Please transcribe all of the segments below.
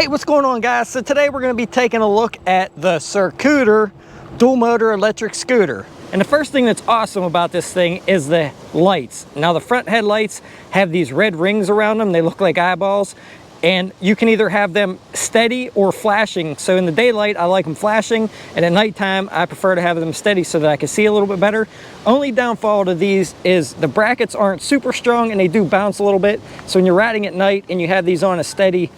Hey, what's going on, guys? So today we're going to be taking a look at the Circooter dual motor electric scooter. And the first thing that's awesome about this thing is the lights. Now the front headlights have these red rings around them. They look like eyeballs, and you can either have them steady or flashing. So in the daylight, I like them flashing, and at nighttime, I prefer to have them steady so that I can see a little bit better. Only downfall to these is the brackets aren't super strong and they do bounce a little bit. So when you're riding at night and you have these on a steady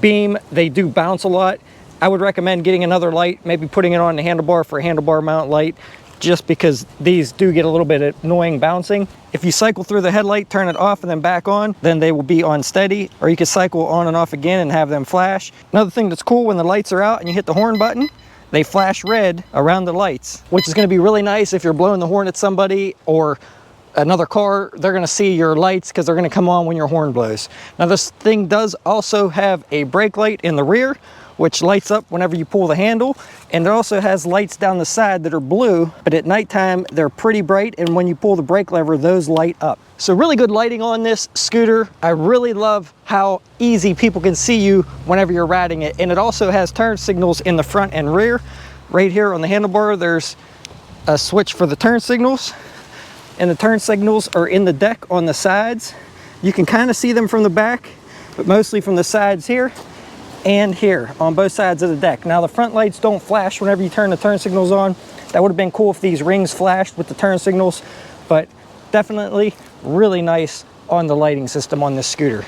beam, they do bounce a lot. I would recommend getting another light, maybe putting it on the handlebar for a handlebar mount light, just because these do get a little bit annoying bouncing. If you cycle through the headlight, turn it off and then back on, then they will be on steady, or you can cycle on and off again and have them flash. Another thing that's cool, when the lights are out and you hit the horn button, they flash red around the lights, which is going to be really nice if you're blowing the horn at somebody or another car. They're going to see your lights because they're going to come on when your horn blows. Now this thing does also have a brake light in the rear, which lights up whenever you pull the handle, and it also has lights down the side that are blue, but at nighttime they're pretty bright, and when you pull the brake lever, those light up. So really good lighting on this scooter. I really love how easy people can see you whenever you're riding it, and it also has turn signals in the front and rear. Right here on the handlebar, there's a switch for the turn signals, and the turn signals are in the deck on the sides. You can kind of see them from the back, but mostly from the sides here and here on both sides of the deck. Now the front lights don't flash whenever you turn the turn signals on. That would have been cool if these rings flashed with the turn signals, but definitely really nice on the lighting system on this scooter.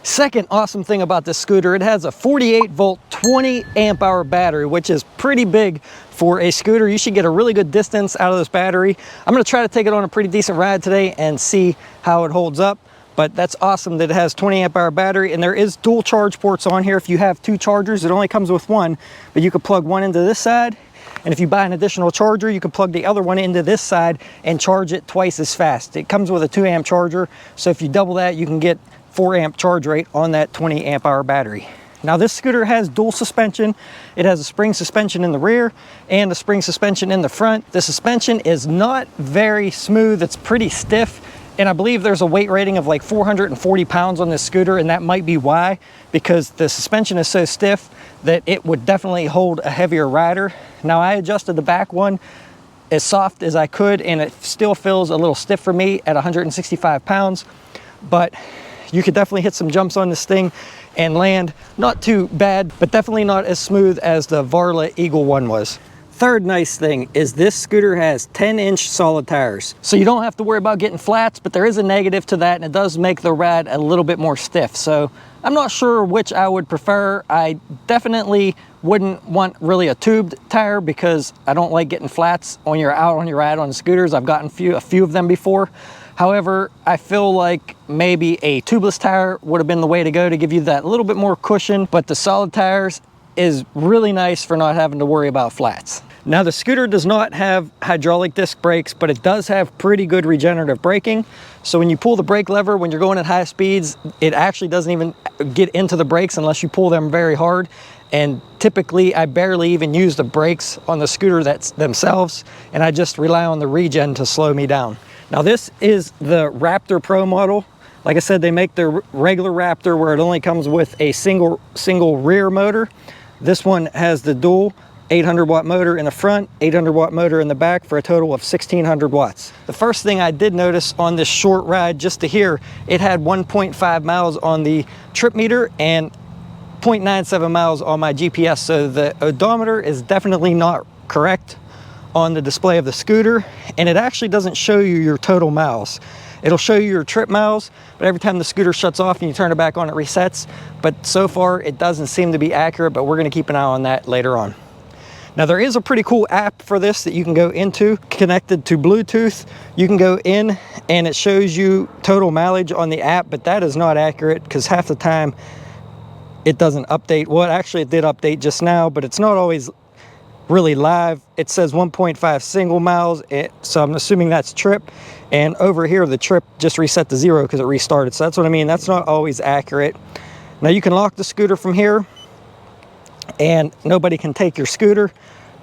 Second awesome thing about this scooter, it has a 48 volt 20 amp hour battery, which is pretty big for a scooter. You should get a really good distance out of this battery. I'm going to try to take it on a pretty decent ride today and see how it holds up. But that's awesome that it has 20 amp hour battery, and there is dual charge ports on here. If you have two chargers, it only comes with one, but you could plug one into this side, and if you buy an additional charger, you can plug the other one into this side and charge it twice as fast. It comes with a 2 amp charger, so if you double that, you can get 4 amp charge rate on that 20 amp hour battery. Now this scooter has dual suspension. It has a spring suspension in the rear and a spring suspension in the front. The suspension is not very smooth, it's pretty stiff. And I believe there's a weight rating of like 440 pounds on this scooter, and that might be why, because the suspension is so stiff that it would definitely hold a heavier rider. Now I adjusted the back one as soft as I could, and it still feels a little stiff for me at 165 pounds, but you could definitely hit some jumps on this thing and land not too bad, but definitely not as smooth as the Varla Eagle one was. Third nice thing is this scooter has 10-inch solid tires. So you don't have to worry about getting flats, but there is a negative to that, and it does make the ride a little bit more stiff. So I'm not sure which I would prefer. I definitely wouldn't want really a tubed tire because I don't like getting flats on your ride on scooters. I've gotten a few of them before. However, I feel like maybe a tubeless tire would have been the way to go to give you that little bit more cushion, but the solid tires is really nice for not having to worry about flats. Now the scooter does not have hydraulic disc brakes, but it does have pretty good regenerative braking. So when you pull the brake lever, when you're going at high speeds, it actually doesn't even get into the brakes unless you pull them very hard. And typically I barely even use the brakes on the scooter themselves, and I just rely on the regen to slow me down. Now this is the Raptor Pro model. Like I said, they make the regular Raptor where it only comes with a single rear motor. This one has the dual 800 watt motor in the front, 800 watt motor in the back for a total of 1600 watts. The first thing I did notice on this short ride, just to hear, it had 1.5 miles on the trip meter and 0.97 miles on my GPS. So the odometer is definitely not correct on the display of the scooter, and it actually doesn't show you your total miles. It'll show you your trip miles, but every time the scooter shuts off and you turn it back on, it resets. But so far, it doesn't seem to be accurate, but we're gonna keep an eye on that later on. Now there is a pretty cool app for this that you can go into, connected to Bluetooth. You can go in and it shows you total mileage on the app, but that is not accurate because half the time it doesn't update. Well, actually it did update just now, but it's not always really live. It says 1.5 single miles, so I'm assuming that's trip. And over here, the trip just reset to 0 because it restarted. So that's what I mean. That's not always accurate. Now you can lock the scooter from here, and nobody can take your scooter.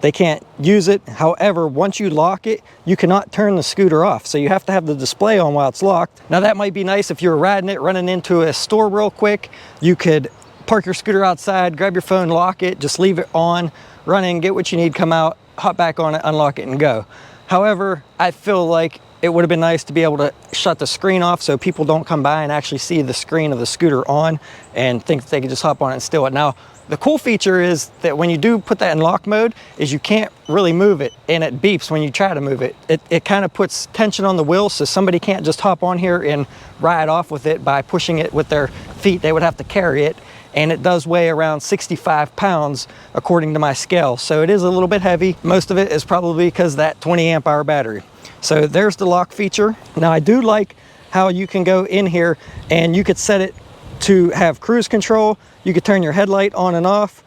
They can't use it. However, once you lock it, you cannot turn the scooter off. So you have to have the display on while it's locked. Now that might be nice if you're riding it, running into a store real quick. You could park your scooter outside, grab your phone, lock it, just leave it on, run in, get what you need, come out, hop back on it, unlock it, and go. However, I feel like it would have been nice to be able to shut the screen off so people don't come by and actually see the screen of the scooter on and think that they can just hop on it and steal it. Now, the cool feature is that when you do put that in lock mode is you can't really move it, and it beeps when you try to move it. It kind of puts tension on the wheel, so somebody can't just hop on here and ride off with it by pushing it with their feet. They would have to carry it, and it does weigh around 65 pounds according to my scale. So it is a little bit heavy. Most of it is probably because of that 20 amp hour battery. So there's the lock feature. Now I do like how you can go in here and you could set it to have cruise control. You could turn your headlight on and off,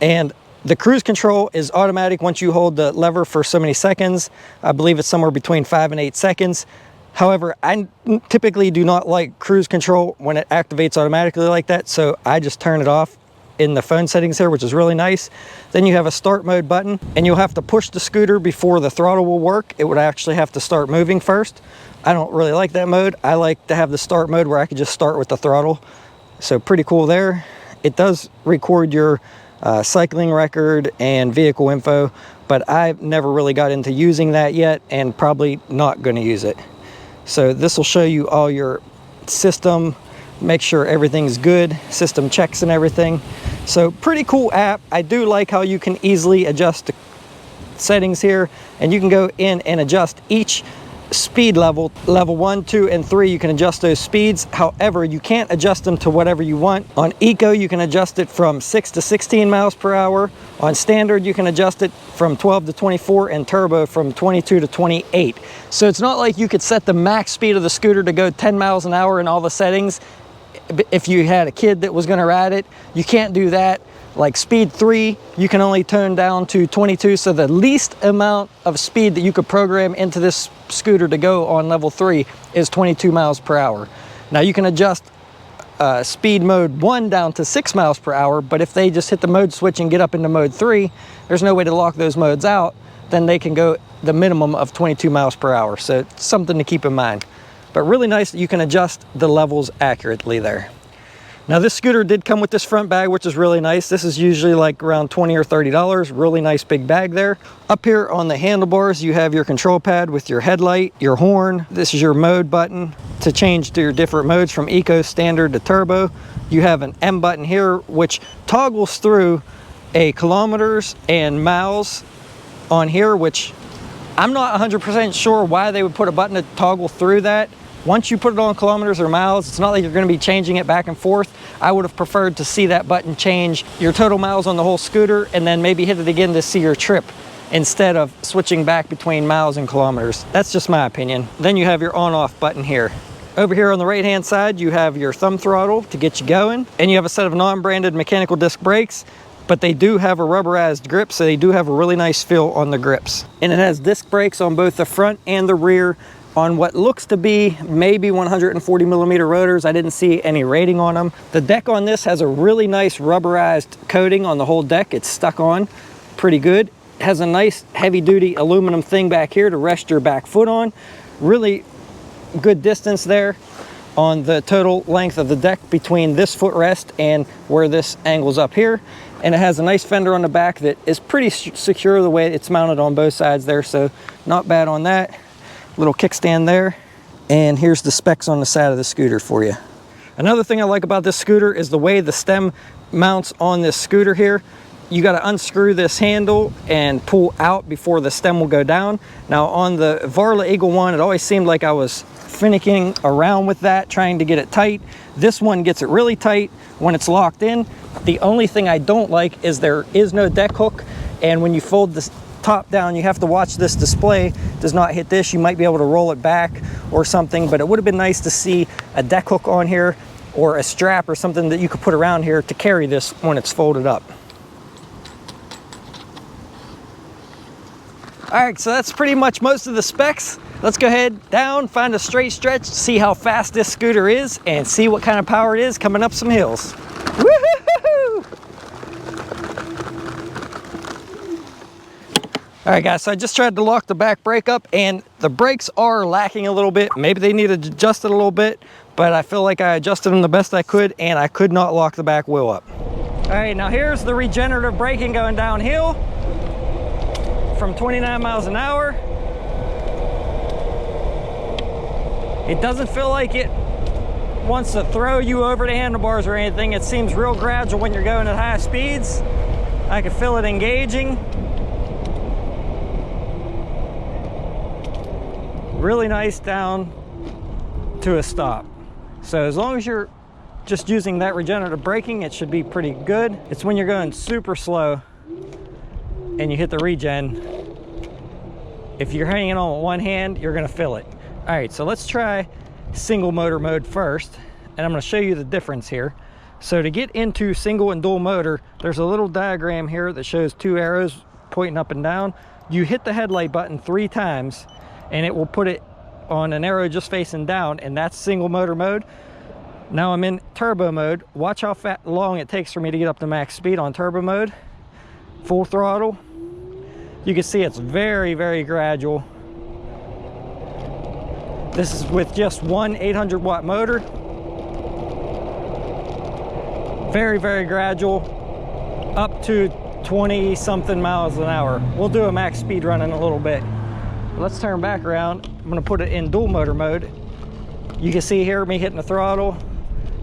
and the cruise control is automatic once you hold the lever for so many seconds. I believe it's somewhere between 5 and 8 seconds. However, I typically do not like cruise control when it activates automatically like that, so I just turn it off in the phone settings here, which is really nice. Then you have a start mode button, and you'll have to push the scooter before the throttle will work. It would actually have to start moving first. I don't really like that mode. I like to have the start mode where I can just start with the throttle. So pretty cool there. It does record your cycling record and vehicle info, but I've never really got into using that yet, and probably not going to use it. So this will show you all your system, make sure everything's good, system checks and everything. So pretty cool app. I do like how you can easily adjust the settings here, and you can go in and adjust each speed level 1, 2, and 3. You can adjust those speeds. However, you can't adjust them to whatever you want. On Eco, you can adjust it from 6 to 16 miles per hour. On Standard, you can adjust it from 12 to 24, and Turbo from 22 to 28. So it's not like you could set the max speed of the scooter to go 10 miles an hour in all the settings. If you had a kid that was going to ride it, you can't do that. Like speed 3, you can only tone down to 22, so the least amount of speed that you could program into this scooter to go on level 3 is 22 miles per hour. Now you can adjust speed mode 1 down to 6 miles per hour, but if they just hit the mode switch and get up into mode 3, there's no way to lock those modes out. Then they can go the minimum of 22 miles per hour. So it's something to keep in mind. But really nice that you can adjust the levels accurately there. Now this scooter did come with this front bag, which is really nice. This is usually like around $20 or $30. Really nice big bag there. Up here on the handlebars, you have your control pad with your headlight, your horn. This is your mode button to change to your different modes from Eco, Standard to Turbo. You have an M button here, which toggles through a kilometers and miles on here, which I'm not 100% sure why they would put a button to toggle through that. Once you put it on kilometers or miles, it's not like you're going to be changing it back and forth. I would have preferred to see that button change your total miles on the whole scooter, and then maybe hit it again to see your trip instead of switching back between miles and kilometers. That's just my opinion. Then you have your on-off button here. Over here on the right-hand side, you have your thumb throttle to get you going, and you have a set of non-branded mechanical disc brakes, but they do have a rubberized grip, so they do have a really nice feel on the grips. And it has disc brakes on both the front and the rear, on what looks to be maybe 140 millimeter rotors. I didn't see any rating on them. The deck on this has a really nice rubberized coating on the whole deck. It's stuck on pretty good. It has a nice heavy duty aluminum thing back here to rest your back foot on. Really good distance there on the total length of the deck between this footrest and where this angles up here. And it has a nice fender on the back that is pretty secure the way it's mounted on both sides there, so not bad on that. Little kickstand there, and here's the specs on the side of the scooter for you. Another thing I like about this scooter is the way the stem mounts on this scooter here. You got to unscrew this handle and pull out before the stem will go down. Now on the Varla Eagle one, it always seemed like I was finicking around with that, trying to get it tight. This one gets it really tight when it's locked in. The only thing I don't like is there is no deck hook, and when you fold this top down, you have to watch this display does not hit this. You might be able to roll it back or something, but it would have been nice to see a deck hook on here or a strap or something that you could put around here to carry this when it's folded up. All right, so that's pretty much most of the specs. Let's go ahead down, find a straight stretch, see how fast this scooter is, and see what kind of power it is coming up some hills. Woo-hoo-hoo-hoo! All right, guys, so I just tried to lock the back brake up, and the brakes are lacking a little bit. Maybe they need to adjust it a little bit, but I feel like I adjusted them the best I could, and I could not lock the back wheel up. All right, now here's the regenerative braking going downhill from 29 miles an hour. It doesn't feel like it wants to throw you over the handlebars or anything. It seems real gradual when you're going at high speeds. I can feel it engaging. Really nice down to a stop. So as long as you're just using that regenerative braking, it should be pretty good. It's when you're going super slow and you hit the regen, if you're hanging on with one hand, you're gonna feel it. All right, so let's try single motor mode first, and I'm gonna show you the difference here. So to get into single and dual motor, there's a little diagram here that shows 2 arrows pointing up and down. You hit the headlight button 3 times and it will put it on an arrow just facing down, and that's single motor mode. Now I'm in turbo mode. Watch how long it takes for me to get up to max speed on turbo mode. Full throttle. You can see it's very, very gradual. This is with just one 800 watt motor. Very, very gradual, up to 20 something miles an hour. We'll do a max speed run in a little bit. Let's turn back around. I'm gonna put it in dual motor mode. You can see here me hitting the throttle,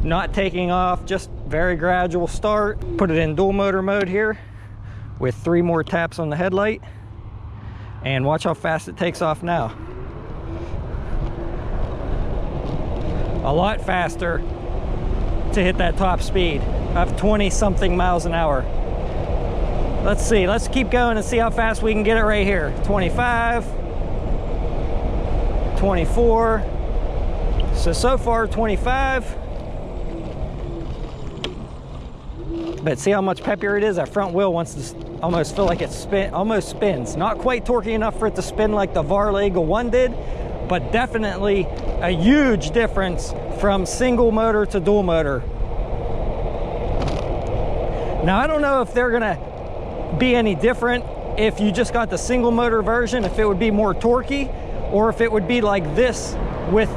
not taking off, just very gradual start. Put it in dual motor mode here with 3 more taps on the headlight, and watch how fast it takes off now. A lot faster to hit that top speed of 20 something miles an hour. Let's see, let's keep going and see how fast we can get it right here. 25, 24, so far 25. But see how much peppier it is? That front wheel wants to almost feel like it almost spins. Not quite torquey enough for it to spin like the Varla Eagle 1 did, but definitely a huge difference from single motor to dual motor. Now I don't know if they're gonna be any different if you just got the single motor version, if it would be more torquey, or if it would be like this with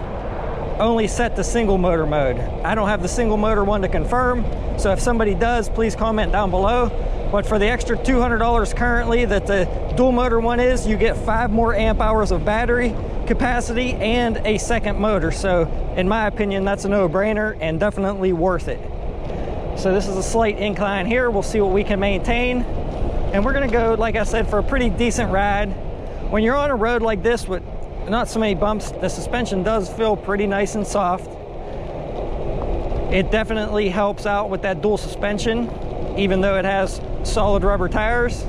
only set to single motor mode. I don't have the single motor one to confirm, so if somebody does, please comment down below. But for the extra $200 currently that the dual motor one is, you get 5 more amp hours of battery capacity and a second motor. So in my opinion, that's a no-brainer and definitely worth it. So this is a slight incline here. We'll see what we can maintain. And we're gonna go, like I said, for a pretty decent ride. When you're on a road like this with not so many bumps, the suspension does feel pretty nice and soft. It definitely helps out with that dual suspension, even though it has solid rubber tires.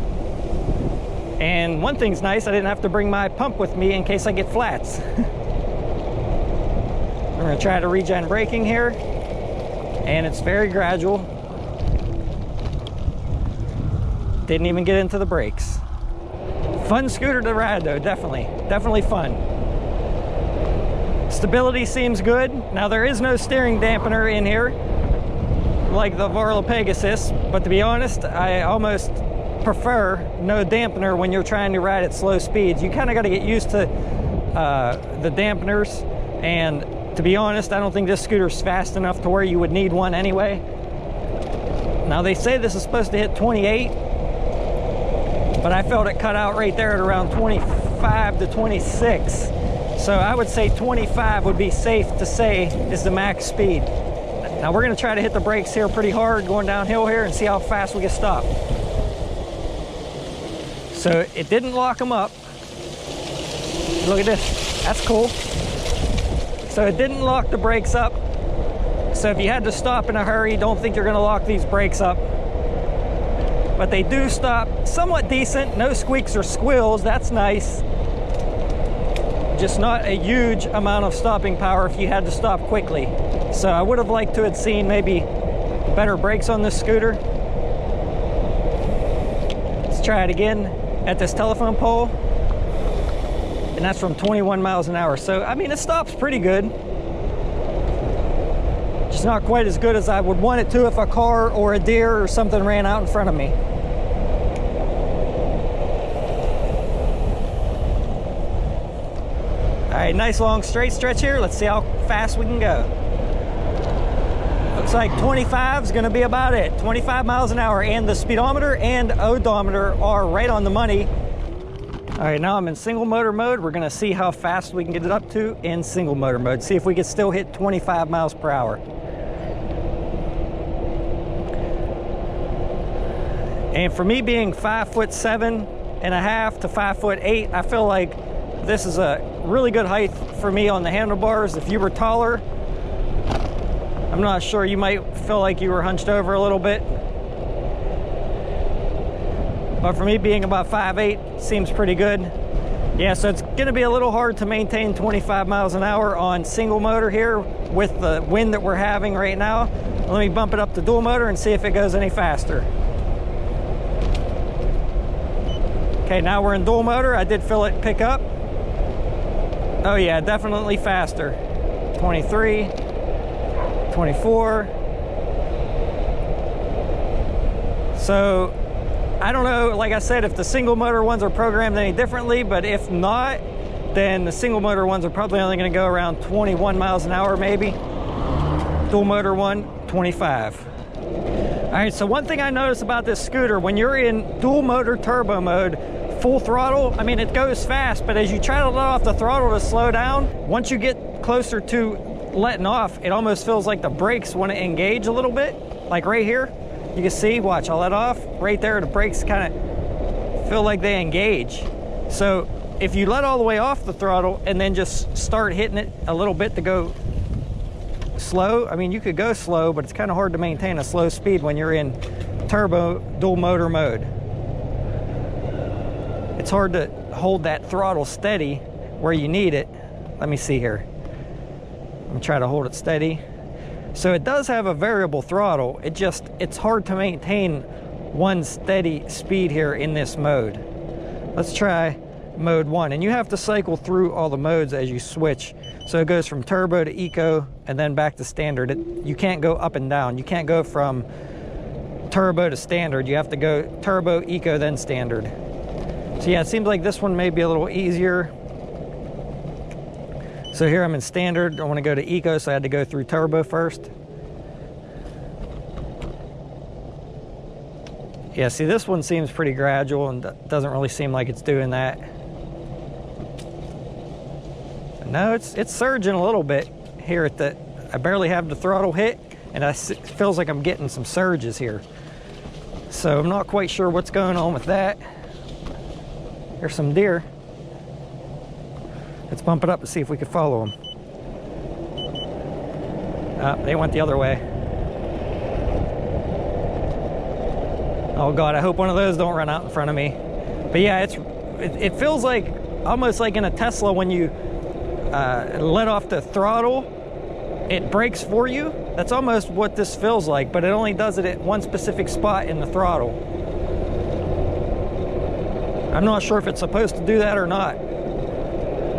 And one thing's nice, I didn't have to bring my pump with me in case I get flats. We're gonna try to regen braking here, and it's very gradual. Didn't even get into the brakes. Fun scooter to ride though, definitely fun. Stability seems good. Now there is no steering dampener in here like the Varla Pegasus, but to be honest, I almost prefer no dampener when you're trying to ride at slow speeds. You kind of got to get used to the dampeners, and to be honest, I don't think this scooter's fast enough to where you would need one anyway. Now they say this is supposed to hit 28, but I felt it cut out right there at around 25 to 26. So I would say 25 would be safe to say is the max speed. Now we're gonna try to hit the brakes here pretty hard going downhill here and see how fast we get stopped. So it didn't lock them up. Look at this, that's cool. So it didn't lock the brakes up. So if you had to stop in a hurry, don't think you're gonna lock these brakes up. But they do stop somewhat decent, no squeaks or squeals, that's nice. Just not a huge amount of stopping power if you had to stop quickly. So I would have liked to have seen maybe better brakes on this scooter. Let's try it again at this telephone pole. And that's from 21 miles an hour. So, I mean, it stops pretty good. Just not quite as good as I would want it to if a car or a deer or something ran out in front of me. All right, nice long straight stretch here. Let's see how fast we can go. Looks like 25 is gonna be about it. 25 miles an hour, and the speedometer and odometer are right on the money. All right, now I'm in single motor mode. We're gonna see how fast we can get it up to in single motor mode. See if we can still hit 25 miles per hour. And for me being 5'7.5" to 5'8", I feel like this is a really good height for me on the handlebars. If you were taller, I'm not sure, you might feel like you were hunched over a little bit. But for me being about 5'8", seems pretty good. Yeah, so it's gonna be a little hard to maintain 25 miles an hour on single motor here with the wind that we're having right now. Let me bump it up to dual motor and see if it goes any faster. Okay, now we're in dual motor. I did feel it pick up. Oh yeah, definitely faster. 23, 24. So, I don't know, like I said, if the single motor ones are programmed any differently, but if not, then the single motor ones are probably only gonna go around 21 miles an hour maybe. Dual motor one, 25. All right, so one thing I noticed about this scooter, when you're in dual motor turbo mode, full throttle, I mean, it goes fast, but as you try to let off the throttle to slow down, once you get closer to letting off, it almost feels like the brakes want to engage a little bit. Like right here, you can see, watch, I'll let off. Right there, the brakes kind of feel like they engage. So if you let all the way off the throttle and then just start hitting it a little bit to go slow, I mean, you could go slow, but it's kind of hard to maintain a slow speed when you're in turbo dual motor mode. It's hard to hold that throttle steady where you need it. Let me see here. I'm gonna try to hold it steady. So it does have a variable throttle. It's hard to maintain one steady speed here in this mode. Let's try mode 1, and you have to cycle through all the modes as you switch. So it goes from turbo to eco and then back to standard. You can't go up and down. You can't go from turbo to standard. You have to go turbo, eco, then standard. So yeah, it seems like this one may be a little easier. So here I'm in standard. I want to go to eco, so I had to go through turbo first. Yeah, see, this one seems pretty gradual and doesn't really seem like it's doing that. No, it's surging a little bit here at the, I barely have the throttle hit, and it feels like I'm getting some surges here. So I'm not quite sure what's going on with that. There's some deer. Let's bump it up and see if we can follow them. They went the other way. Oh God, I hope one of those don't run out in front of me. But yeah, it feels like, almost like in a Tesla when you let off the throttle, it brakes for you. That's almost what this feels like, but it only does it at one specific spot in the throttle. I'm not sure if it's supposed to do that or not.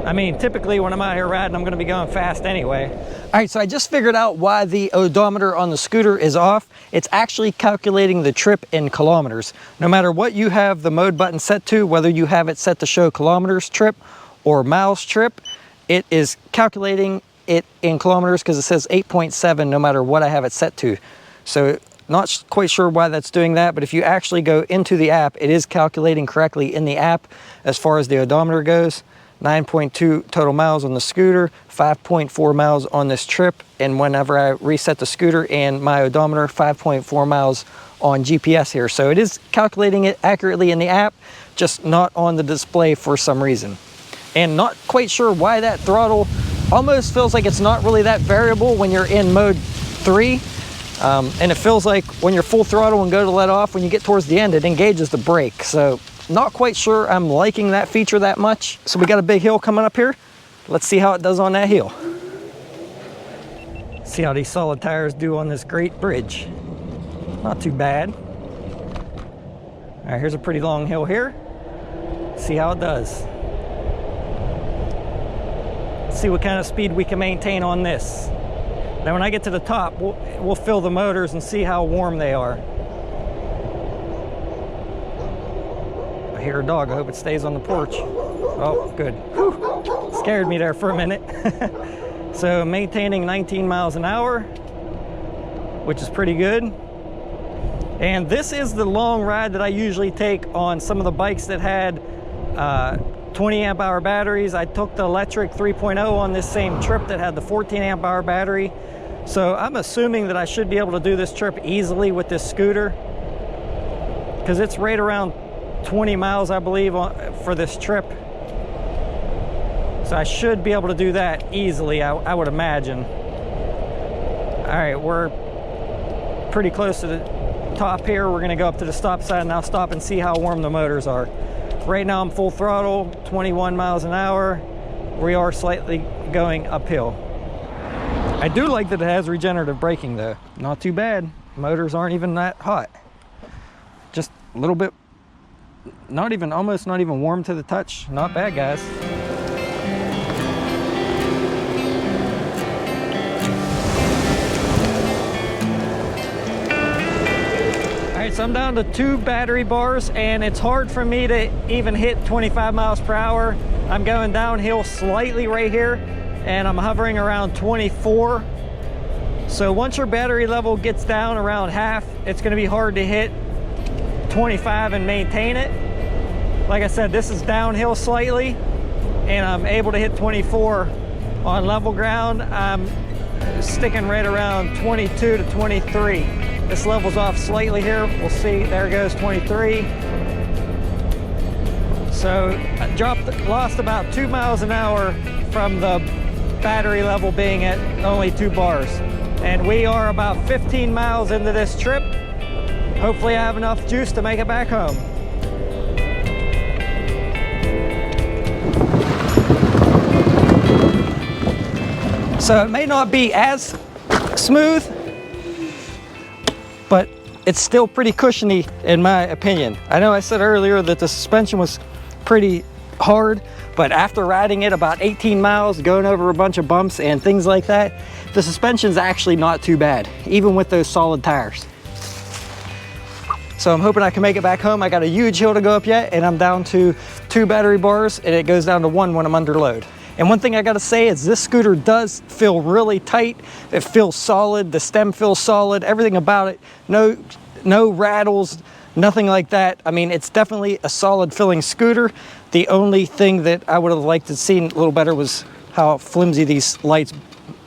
I mean, typically when I'm out here riding, I'm gonna be going fast anyway. All right, so I just figured out why the odometer on the scooter is off. It's actually calculating the trip in kilometers. No matter what you have the mode button set to, whether you have it set to show kilometers trip or miles trip, it is calculating it in kilometers because it says 8.7 no matter what I have it set to. So not quite sure why that's doing that, but if you actually go into the app, it is calculating correctly in the app as far as the odometer goes. 9.2 total miles on the scooter, 5.4 miles on this trip, and whenever I reset the scooter and my odometer, 5.4 miles on GPS here. So it is calculating it accurately in the app, just not on the display for some reason. And not quite sure why that throttle almost feels like it's not really that variable when you're in mode 3. And it feels like when you're full throttle and go to let off, when you get towards the end, it engages the brake. So not quite sure I'm liking that feature that much. So we got a big hill coming up here. Let's see how it does on that hill. See how these solid tires do on this great bridge. Not too bad. All right, here's a pretty long hill here. See how it does. Let's see what kind of speed we can maintain on this. Now when I get to the top, we'll fill the motors and see how warm they are. I hear a dog. I hope it stays on the porch. Oh, good. Whew. Scared me there for a minute. So maintaining 19 miles an hour which is pretty good. And this is the long ride that I usually take on some of the bikes that had 20 amp hour batteries. I took the electric 3.0 on this same trip that had the 14 amp hour battery. So I'm assuming that I should be able to do this trip easily with this scooter, because it's right around 20 miles, I believe, for this trip. So I should be able to do that easily, I would imagine. All right, we're pretty close to the top here. We're gonna go up to the stop sign and I'll stop and see how warm the motors are. Right now I'm full throttle, 21 miles an hour. We are slightly going uphill. I do like that it has regenerative braking though. Not too bad. Motors aren't even that hot. Just a little bit, almost not even warm to the touch. Not bad, guys. So I'm down to 2 battery bars and it's hard for me to even hit 25 miles per hour. I'm going downhill slightly right here and I'm hovering around 24. So once your battery level gets down around half, it's going to be hard to hit 25 and maintain it. Like I said, this is downhill slightly and I'm able to hit 24 on level ground. I'm sticking right around 22 to 23. This levels off slightly here. We'll see. There goes 23. So I lost about 2 miles an hour from the battery level being at only 2 bars. And we are about 15 miles into this trip. Hopefully I have enough juice to make it back home. So it may not be as smooth, but it's still pretty cushiony in my opinion. I know I said earlier that the suspension was pretty hard, but after riding it about 18 miles, going over a bunch of bumps and things like that, the suspension's actually not too bad, even with those solid tires. So I'm hoping I can make it back home. I got a huge hill to go up yet, and I'm down to 2 battery bars, and it goes down to 1 when I'm under load. And one thing I gotta say is this scooter does feel really tight. It feels solid, the stem feels solid, everything about it. No rattles, nothing like that. I mean, it's definitely a solid feeling scooter. The only thing that I would have liked to see a little better was how flimsy these lights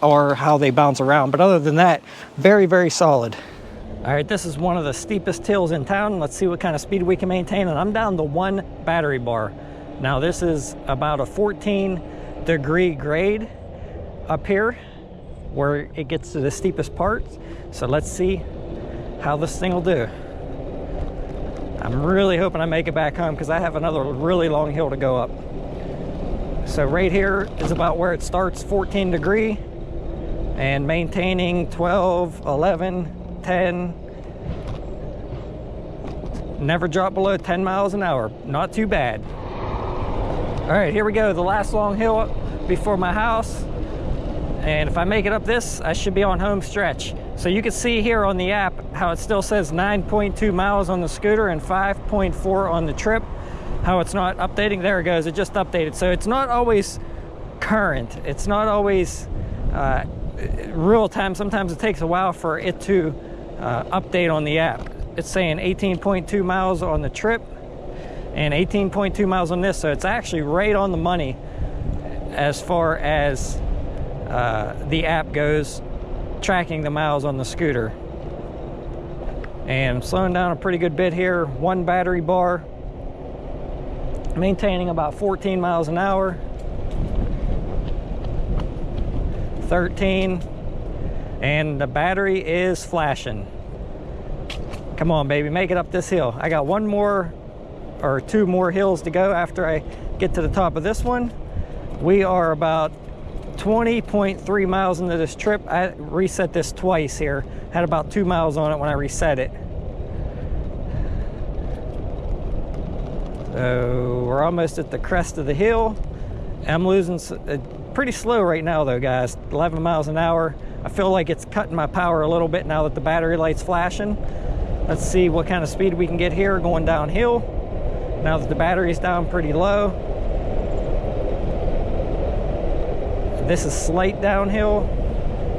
are, how they bounce around. But other than that, very, very solid. All right, this is one of the steepest hills in town. Let's see what kind of speed we can maintain. And I'm down to 1 battery bar. Now this is about a 14-degree grade up here where it gets to the steepest part. So let's see how this thing will do. I'm really hoping I make it back home because I have another really long hill to go up. So right here is about where it starts, 14 degree, and maintaining 12, 11, 10. Never drop below 10 miles an hour. Not too bad. All right, here we go. The last long hill before my house. And if I make it up this, I should be on home stretch. So you can see here on the app how it still says 9.2 miles on the scooter and 5.4 on the trip. How it's not updating. There it goes. It just updated. So it's not always current. It's not always real time. Sometimes it takes a while for it to update on the app. It's saying 18.2 miles on the trip and 18.2 miles on this. So it's actually right on the money as far as the app goes, tracking the miles on the scooter. And I'm slowing down a pretty good bit here. 1 battery bar, maintaining about 14 miles an hour. 13, and the battery is flashing. Come on, baby, make it up this hill. I got 1 more or 2 more hills to go after I get to the top of this one. We are about 20.3 miles into this trip. I reset this twice here. Had about 2 miles on it when I reset it. So we're almost at the crest of the hill. I'm losing pretty slow right now though, guys. 11 miles an hour. I feel like it's cutting my power a little bit now that the battery light's flashing. Let's see what kind of speed we can get here going downhill now that the battery's down pretty low. This is slight downhill.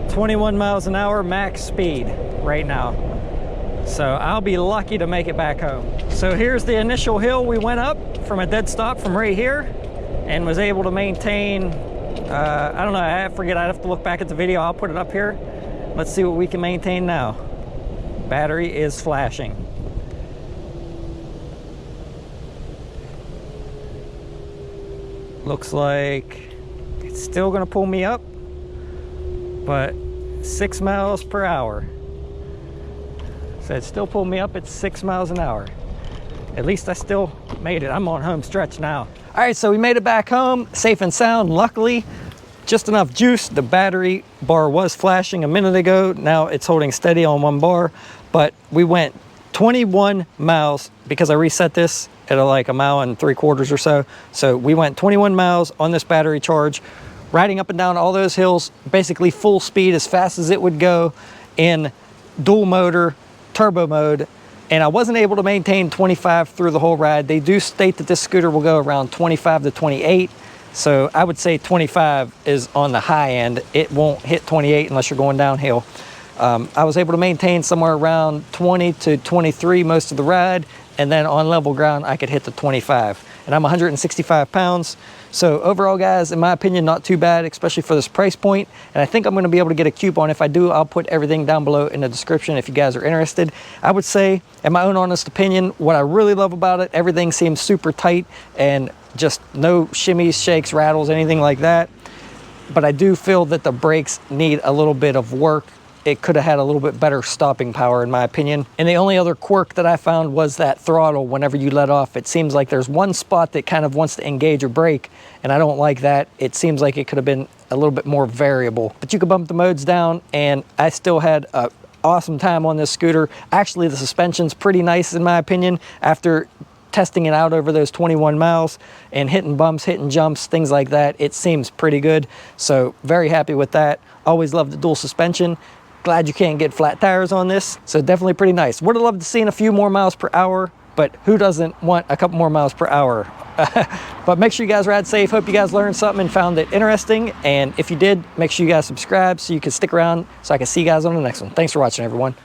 21 miles an hour max speed. right now. So I'll be lucky to make it back home. So here's the initial hill we went up from a dead stop from right here, and was able to maintain, I don't know, I forget, I'd have to look back at the video. I'll put it up here. Let's see what we can maintain now. Battery is flashing. Looks like it's still gonna pull me up, but 6 miles per hour. So it still pulled me up at 6 miles an hour. At least I still made it. I'm on home stretch now. All right, so we made it back home, safe and sound. Luckily, just enough juice. The battery bar was flashing a minute ago. Now it's holding steady on 1 bar, but we went 21 miles because I reset this at like 1.75 miles or so. So we went 21 miles on this battery charge, riding up and down all those hills, basically full speed, as fast as it would go in dual motor, turbo mode. And I wasn't able to maintain 25 through the whole ride. They do state that this scooter will go around 25 to 28. So I would say 25 is on the high end. It won't hit 28 unless you're going downhill. I was able to maintain somewhere around 20 to 23 most of the ride. And then on level ground, I could hit the 25. And I'm 165 pounds. So overall, guys, in my opinion, not too bad, especially for this price point. And I think I'm going to be able to get a coupon. If I do, I'll put everything down below in the description if you guys are interested. I would say, in my own honest opinion, what I really love about it, everything seems super tight and just no shimmies, shakes, rattles, anything like that. But I do feel that the brakes need a little bit of work. It could have had a little bit better stopping power, in my opinion. And the only other quirk that I found was that throttle. Whenever you let off, it seems like there's one spot that kind of wants to engage or brake, and I don't like that. It seems like it could have been a little bit more variable. But you could bump the modes down, and I still had an awesome time on this scooter. Actually, the suspension's pretty nice, in my opinion, after testing it out over those 21 miles and hitting bumps, hitting jumps, things like that. It seems pretty good. So very happy with that. Always love the dual suspension. Glad you can't get flat tires on this. So definitely pretty nice. Would have loved to see a few more miles per hour, but who doesn't want a couple more miles per hour? But make sure you guys ride safe. Hope you guys learned something and found it interesting. And if you did, make sure you guys subscribe so you can stick around so I can see you guys on the next one. Thanks for watching, everyone.